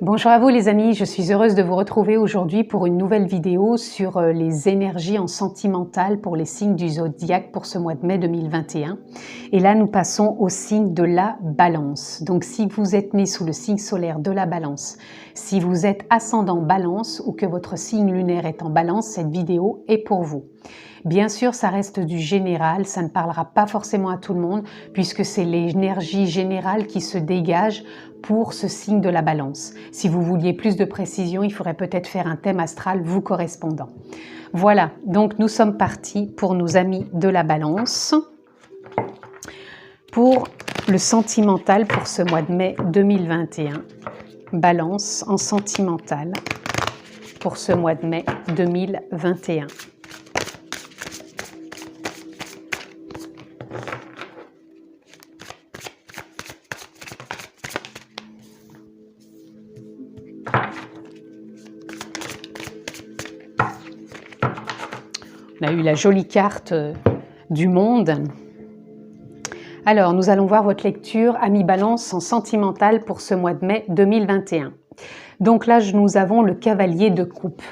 Bonjour à vous les amis, je suis heureuse de vous retrouver aujourd'hui pour une nouvelle vidéo sur les énergies en sentimental pour les signes du zodiaque pour ce mois de mai 2021. Et là nous passons au signe de la Balance. Donc si vous êtes né sous le signe solaire de la Balance, si vous êtes ascendant Balance ou que votre signe lunaire est en Balance, cette vidéo est pour vous. Bien sûr, ça reste du général, ça ne parlera pas forcément à tout le monde puisque c'est l'énergie générale qui se dégage pour ce signe de la Balance. Si vous vouliez plus de précision, il faudrait peut-être faire un thème astral vous correspondant. Voilà, donc nous sommes partis pour nos amis de la Balance pour le sentimental pour ce mois de mai 2021. Balance en sentimental pour ce mois de mai 2021. On a eu la jolie carte du monde. Alors, nous allons voir votre lecture Amis Balance en sentimental pour ce mois de mai 2021. Donc là, nous avons le cavalier de coupe.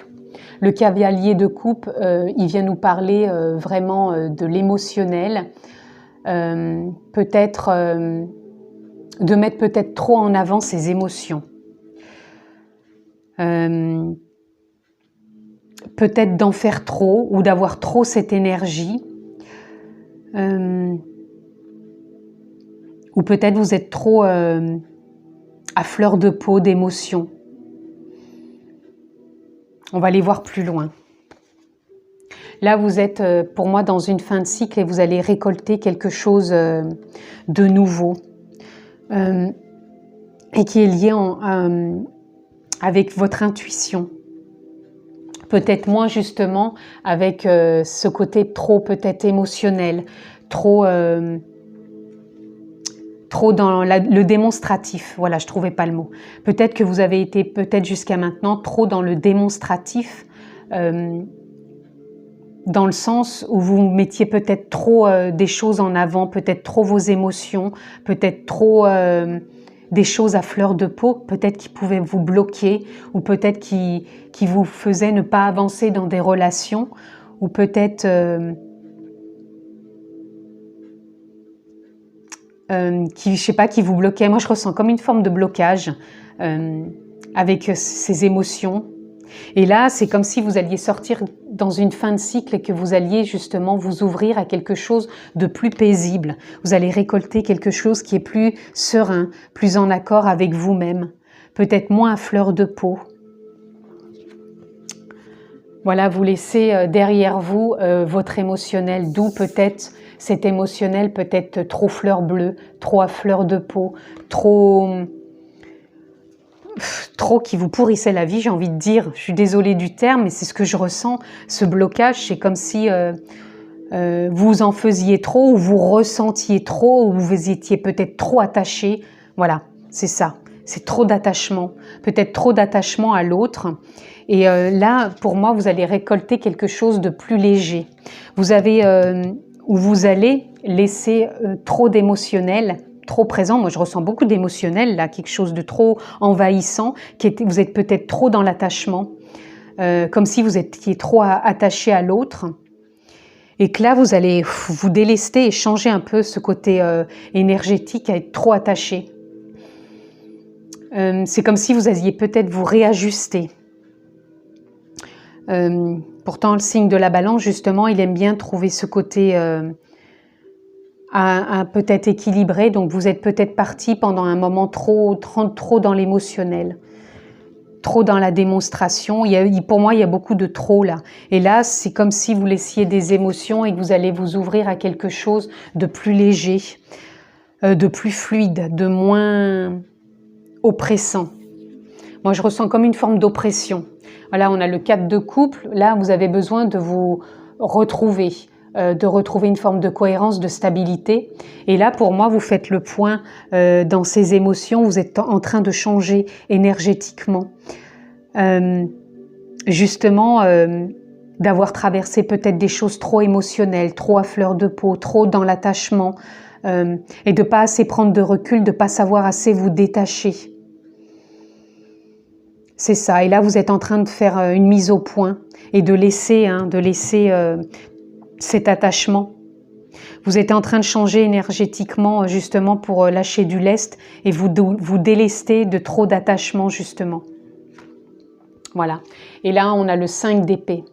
Le cavalier de coupe, il vient nous parler vraiment de l'émotionnel. Peut-être de mettre peut-être trop en avant ses émotions. Peut-être d'en faire trop ou d'avoir trop cette énergie. Ou peut-être vous êtes trop à fleur de peau d'émotions. On va aller voir plus loin. Là, vous êtes pour moi dans une fin de cycle et vous allez récolter quelque chose de nouveau et qui est lié avec votre intuition. Peut-être moins justement avec ce côté trop peut-être émotionnel, trop dans le démonstratif. Voilà, je trouvais pas le mot. Peut-être que vous avez été peut-être jusqu'à maintenant trop dans le démonstratif, dans le sens où vous mettiez peut-être trop des choses en avant, peut-être trop vos émotions, peut-être trop des choses à fleur de peau, peut-être qui pouvaient vous bloquer, ou peut-être qui vous faisaient ne pas avancer dans des relations, ou peut-être qui, je sais pas, qui vous bloquaient. Moi, je ressens comme une forme de blocage avec ces émotions. Et là, c'est comme si vous alliez sortir dans une fin de cycle et que vous alliez justement vous ouvrir à quelque chose de plus paisible. Vous allez récolter quelque chose qui est plus serein, plus en accord avec vous-même, peut-être moins à fleur de peau. Voilà, vous laissez derrière vous votre émotionnel, d'où peut-être cet émotionnel peut-être trop fleur bleue, trop à fleur de peau, trop qui vous pourrissait la vie, j'ai envie de dire. Je suis désolée du terme, mais c'est ce que je ressens. Ce blocage, c'est comme si vous en faisiez trop, ou vous ressentiez trop, ou vous étiez peut-être trop attaché. Voilà, c'est ça. C'est trop d'attachement. Peut-être trop d'attachement à l'autre. Et là, pour moi, vous allez récolter quelque chose de plus léger. Vous avez, ou vous allez laisser trop d'émotionnel, trop présent. Moi, je ressens beaucoup d'émotionnel, là, quelque chose de trop envahissant, vous êtes peut-être trop dans l'attachement, comme si vous étiez trop attaché à l'autre. Et que là, vous allez vous délester et changer un peu ce côté énergétique à être trop attaché. C'est comme si vous alliez peut-être vous réajuster. Pourtant, le signe de la Balance, justement, il aime bien trouver ce côté peut-être équilibré. Donc, vous êtes peut-être parti pendant un moment trop dans l'émotionnel, trop dans la démonstration. Pour moi, il y a beaucoup de trop là. Et là, c'est comme si vous laissiez des émotions et que vous allez vous ouvrir à quelque chose de plus léger, de plus fluide, de moins oppressant. Moi, je ressens comme une forme d'oppression. Voilà, on a le 4 de couple. Là, vous avez besoin de vous retrouver une forme de cohérence, de stabilité. Et là, pour moi, vous faites le point dans ces émotions. Vous êtes en train de changer énergétiquement. Justement, d'avoir traversé peut-être des choses trop émotionnelles, trop à fleur de peau, trop dans l'attachement, et de ne pas assez prendre de recul, de ne pas savoir assez vous détacher. C'est ça. Et là, vous êtes en train de faire une mise au point et de laisser cet attachement. Vous êtes en train de changer énergétiquement justement pour lâcher du lest et vous délester de trop d'attachement justement. Voilà. Et là, on a le 5 d'épée.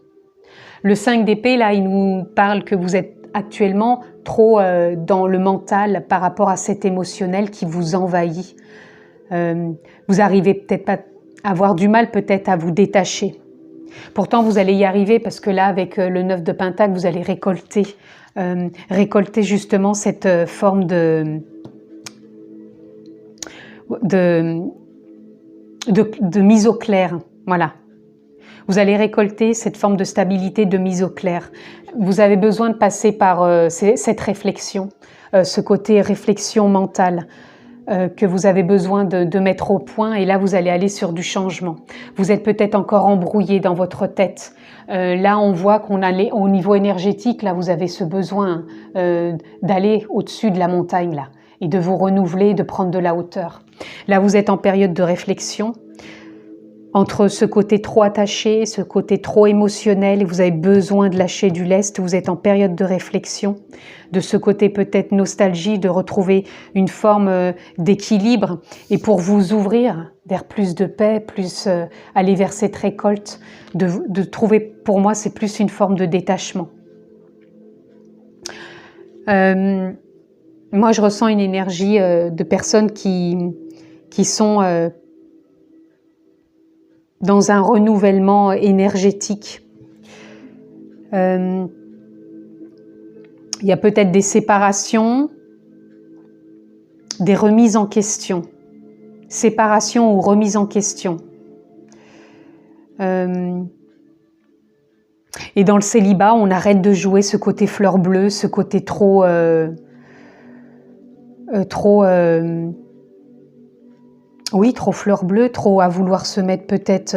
Le 5 d'épée, là, il nous parle que vous êtes actuellement trop dans le mental par rapport à cet émotionnel qui vous envahit. Vous arrivez peut-être pas à avoir du mal peut-être à vous détacher. Pourtant, vous allez y arriver parce que là, avec le 9 de Pentacle, vous allez récolter justement cette forme de mise au clair. Voilà. Vous allez récolter cette forme de stabilité, de mise au clair. Vous avez besoin de passer par cette réflexion, ce côté réflexion mentale que vous avez besoin de mettre au point. Et là, vous allez aller sur du changement. Vous êtes peut-être encore embrouillé dans votre tête. Là, on voit qu'on a au niveau énergétique, là, vous avez ce besoin d'aller au-dessus de la montagne, là, et de vous renouveler, de prendre de la hauteur. Là, vous êtes en période de réflexion. Entre ce côté trop attaché, ce côté trop émotionnel, et vous avez besoin de lâcher du lest, vous êtes en période de réflexion, de ce côté peut-être nostalgie, de retrouver une forme d'équilibre, et pour vous ouvrir vers plus de paix, plus aller vers cette récolte, de trouver, pour moi, c'est plus une forme de détachement. Moi, je ressens une énergie de personnes qui sont dans un renouvellement énergétique. Il y a peut-être des séparations, des remises en question. Séparation ou remise en question. Et dans le célibat, on arrête de jouer ce côté fleur bleue, ce côté trop fleur bleue, trop à vouloir se mettre peut-être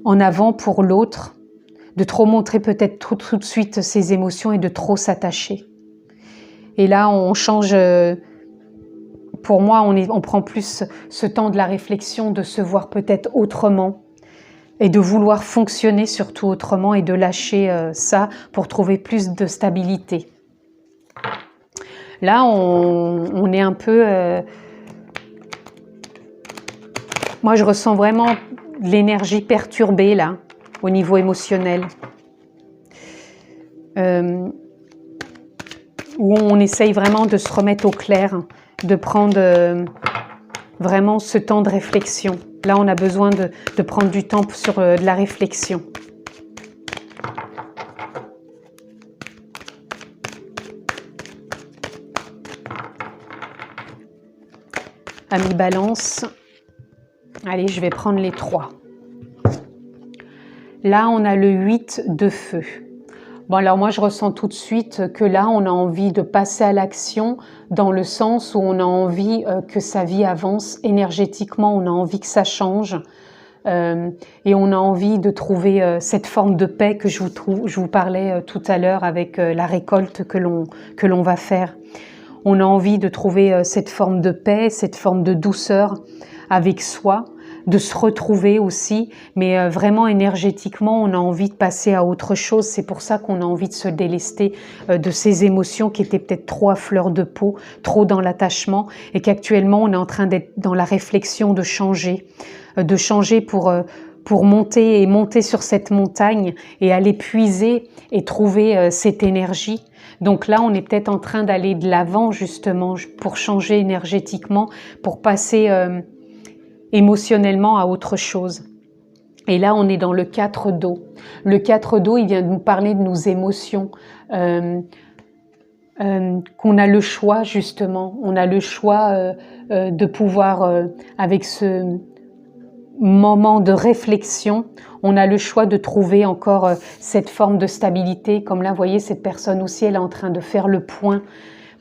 en avant pour l'autre, de trop montrer peut-être tout de suite ses émotions et de trop s'attacher. Et là, on change, pour moi, on prend plus ce temps de la réflexion, de se voir peut-être autrement et de vouloir fonctionner surtout autrement et de lâcher ça pour trouver plus de stabilité. Là, on est un peu... moi, je ressens vraiment l'énergie perturbée, là, au niveau émotionnel. Où on essaye vraiment de se remettre au clair, de prendre vraiment ce temps de réflexion. Là, on a besoin de prendre du temps sur de la réflexion. Ami Balance. Allez, je vais prendre les 3. Là, on a le 8 de feu. Bon, alors moi, je ressens tout de suite que là, on a envie de passer à l'action dans le sens où on a envie que sa vie avance énergétiquement, on a envie que ça change et on a envie de trouver cette forme de paix que je vous parlais tout à l'heure avec la récolte que l'on va faire. On a envie de trouver cette forme de paix, cette forme de douceur avec soi, de se retrouver aussi, mais vraiment énergétiquement, on a envie de passer à autre chose. C'est pour ça qu'on a envie de se délester de ces émotions qui étaient peut-être trop à fleur de peau, trop dans l'attachement, et qu'actuellement, on est en train d'être dans la réflexion de changer pour monter sur cette montagne et aller puiser et trouver cette énergie. Donc là, on est peut-être en train d'aller de l'avant justement pour changer énergétiquement, pour passer émotionnellement à autre chose. Et là, on est dans le 4 d'eau. Le 4 d'eau, il vient de nous parler de nos émotions, qu'on a le choix justement. On a le choix de pouvoir, avec ce moment de réflexion, on a le choix de trouver encore cette forme de stabilité. Comme là, vous voyez, cette personne aussi, elle est en train de faire le point.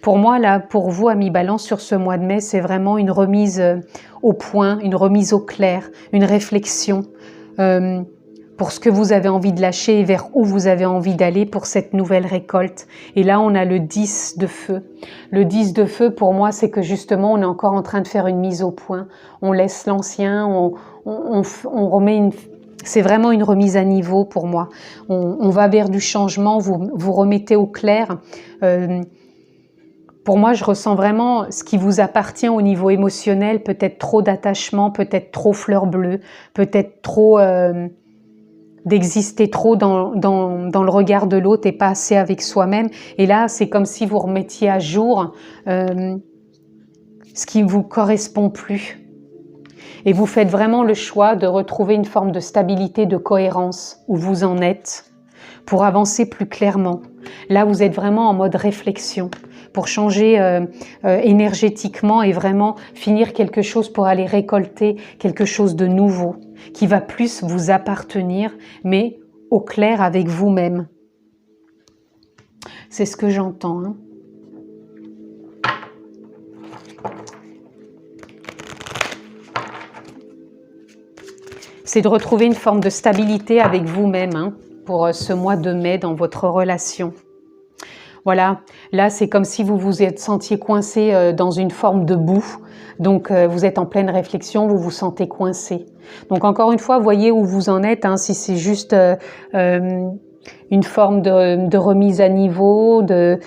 Pour moi, là, pour vous, Amis Balance, sur ce mois de mai, c'est vraiment une remise au point, une remise au clair, une réflexion pour ce que vous avez envie de lâcher et vers où vous avez envie d'aller pour cette nouvelle récolte. Et là, on a le 10 de feu. Le 10 de feu, pour moi, c'est que justement, on est encore en train de faire une mise au point. On laisse l'ancien, on remet une... C'est vraiment une remise à niveau pour moi. On va vers du changement, vous remettez au clair. Pour moi, je ressens vraiment ce qui vous appartient au niveau émotionnel, peut-être trop d'attachement, peut-être trop fleur bleue, peut-être trop d'exister trop dans le regard de l'autre et pas assez avec soi-même. Et là, c'est comme si vous remettiez à jour ce qui ne vous correspond plus. Et vous faites vraiment le choix de retrouver une forme de stabilité, de cohérence où vous en êtes pour avancer plus clairement. Là, vous êtes vraiment en mode réflexion pour changer énergétiquement et vraiment finir quelque chose pour aller récolter quelque chose de nouveau qui va plus vous appartenir, mais au clair avec vous-même. C'est ce que j'entends, hein. C'est de retrouver une forme de stabilité avec vous-même, hein, pour ce mois de mai dans votre relation. Voilà, là c'est comme si vous vous êtes sentiez coincé dans une forme de boue. Donc vous êtes en pleine réflexion, vous vous sentez coincé. Donc encore une fois, voyez où vous en êtes, hein, si c'est juste une forme de remise à niveau, de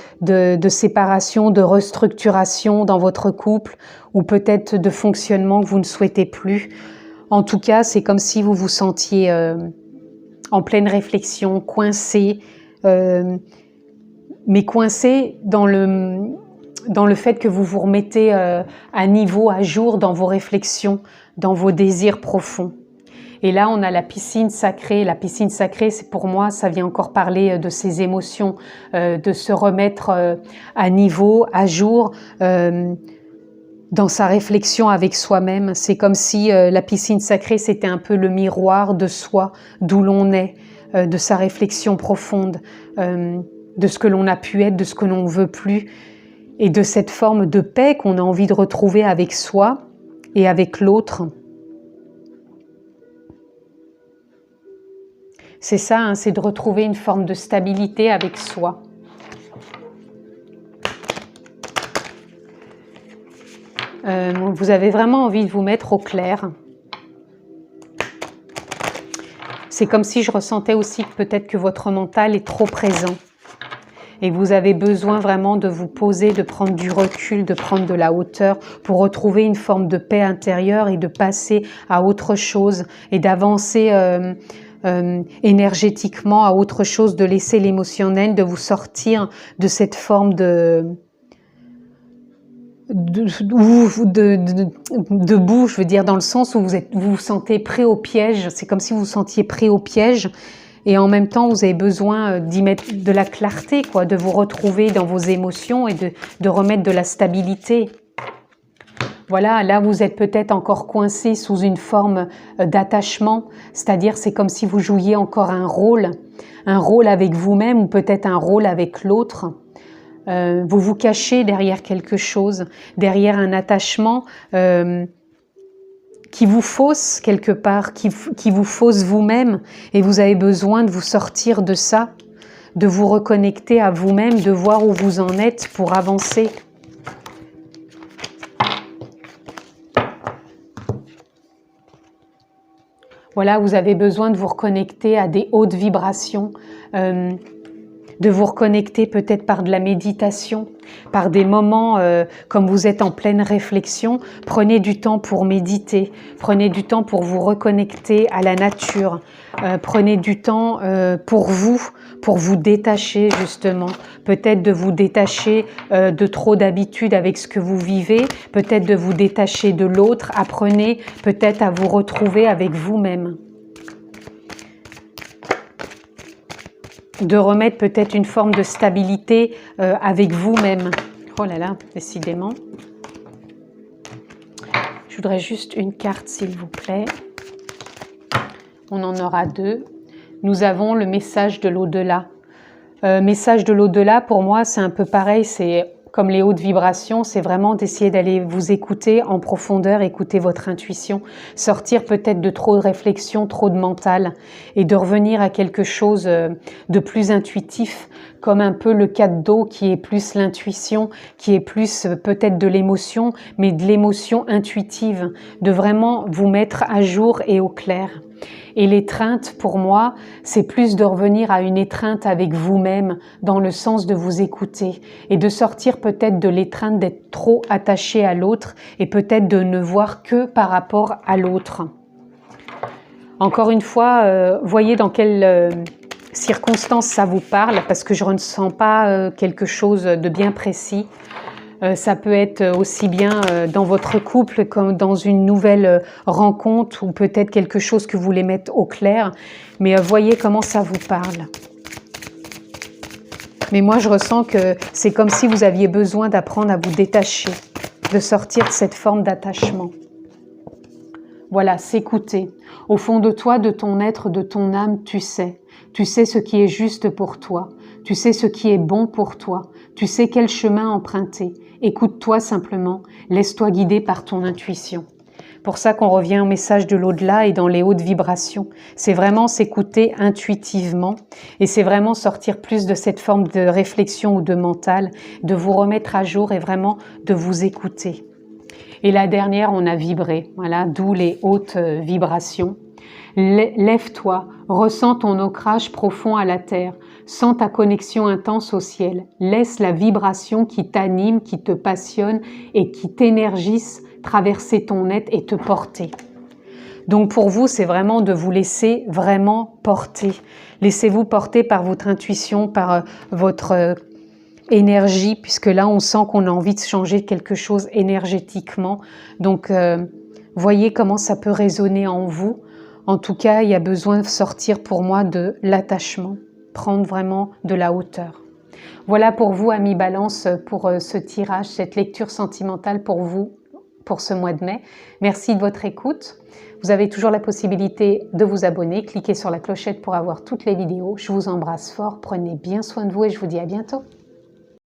séparation, de restructuration dans votre couple, ou peut-être de fonctionnement que vous ne souhaitez plus. En tout cas, c'est comme si vous vous sentiez en pleine réflexion, coincé, mais coincé dans le fait que vous vous remettez à niveau, à jour dans vos réflexions, dans vos désirs profonds. Et là, on a la piscine sacrée. La piscine sacrée, c'est pour moi, ça vient encore parler de ses émotions, de se remettre à niveau, à jour, dans sa réflexion avec soi-même. C'est comme si la piscine sacrée, c'était un peu le miroir de soi, d'où l'on est, de sa réflexion profonde, de ce que l'on a pu être, de ce que l'on ne veut plus, et de cette forme de paix qu'on a envie de retrouver avec soi et avec l'autre. C'est ça, hein, c'est de retrouver une forme de stabilité avec soi. Vous avez vraiment envie de vous mettre au clair. C'est comme si je ressentais aussi peut-être que votre mental est trop présent. Et vous avez besoin vraiment de vous poser, de prendre du recul, de prendre de la hauteur pour retrouver une forme de paix intérieure et de passer à autre chose et d'avancer énergétiquement à autre chose, de laisser l'émotionnel, de vous sortir de cette forme de boue, je veux dire, dans le sens où vous vous sentez pris au piège. C'est comme si vous vous sentiez pris au piège et en même temps vous avez besoin d'y mettre de la clarté, quoi, de vous retrouver dans vos émotions et de remettre de la stabilité. Voilà, là vous êtes peut-être encore coincé sous une forme d'attachement, c'est-à-dire c'est comme si vous jouiez encore un rôle avec vous-même ou peut-être un rôle avec l'autre. Vous vous cachez derrière quelque chose, derrière un attachement qui vous fausse quelque part, qui vous fausse vous-même, et vous avez besoin de vous sortir de ça, de vous reconnecter à vous-même, de voir où vous en êtes pour avancer. Voilà, vous avez besoin de vous reconnecter à des hautes vibrations, de vous reconnecter peut-être par de la méditation, par des moments comme vous êtes en pleine réflexion. Prenez du temps pour méditer, prenez du temps pour vous reconnecter à la nature, prenez du temps pour vous détacher justement, peut-être de vous détacher de trop d'habitude avec ce que vous vivez, peut-être de vous détacher de l'autre. Apprenez peut-être à vous retrouver avec vous-même. De remettre peut-être une forme de stabilité avec vous-même. Oh là là, décidément. Je voudrais juste une carte, s'il vous plaît. On en aura deux. Nous avons le message de l'au-delà. Message de l'au-delà, pour moi, c'est un peu pareil. C'est comme les hautes vibrations, c'est vraiment d'essayer d'aller vous écouter en profondeur, écouter votre intuition, sortir peut-être de trop de réflexion, trop de mental, et de revenir à quelque chose de plus intuitif, comme un peu le cadeau qui est plus l'intuition, qui est plus peut-être de l'émotion, mais de l'émotion intuitive, de vraiment vous mettre à jour et au clair. Et l'étreinte, pour moi, c'est plus de revenir à une étreinte avec vous-même, dans le sens de vous écouter et de sortir peut-être de l'étreinte d'être trop attaché à l'autre et peut-être de ne voir que par rapport à l'autre. Encore une fois, voyez dans quelles circonstances ça vous parle, parce que je ne ressens pas quelque chose de bien précis. Ça peut être aussi bien dans votre couple comme dans une nouvelle rencontre ou peut-être quelque chose que vous voulez mettre au clair. Mais voyez comment ça vous parle. Mais moi, je ressens que c'est comme si vous aviez besoin d'apprendre à vous détacher, de sortir de cette forme d'attachement. Voilà, s'écouter. Au fond de toi, de ton être, de ton âme, tu sais. Tu sais ce qui est juste pour toi. Tu sais ce qui est bon pour toi. Tu sais quel chemin emprunter. Écoute-toi simplement. Laisse-toi guider par ton intuition. Pour ça qu'on revient au message de l'au-delà et dans les hautes vibrations. C'est vraiment s'écouter intuitivement et c'est vraiment sortir plus de cette forme de réflexion ou de mental, de vous remettre à jour et vraiment de vous écouter. Et la dernière, on a vibré, voilà, d'où les hautes vibrations. Lève-toi, ressens ton ancrage profond à la terre, sens ta connexion intense au ciel. Laisse la vibration qui t'anime, qui te passionne et qui t'énergise traverser ton être et te porter. Donc pour vous, c'est vraiment de vous laisser vraiment porter. Laissez-vous porter par votre intuition, par votre énergie, puisque là, on sent qu'on a envie de changer quelque chose énergétiquement. Donc, voyez comment ça peut résonner en vous. En tout cas, il y a besoin de sortir pour moi de l'attachement, prendre vraiment de la hauteur. Voilà pour vous, amis Balance, pour ce tirage, cette lecture sentimentale pour vous, pour ce mois de mai. Merci de votre écoute. Vous avez toujours la possibilité de vous abonner. Cliquez sur la clochette pour avoir toutes les vidéos. Je vous embrasse fort. Prenez bien soin de vous et je vous dis à bientôt.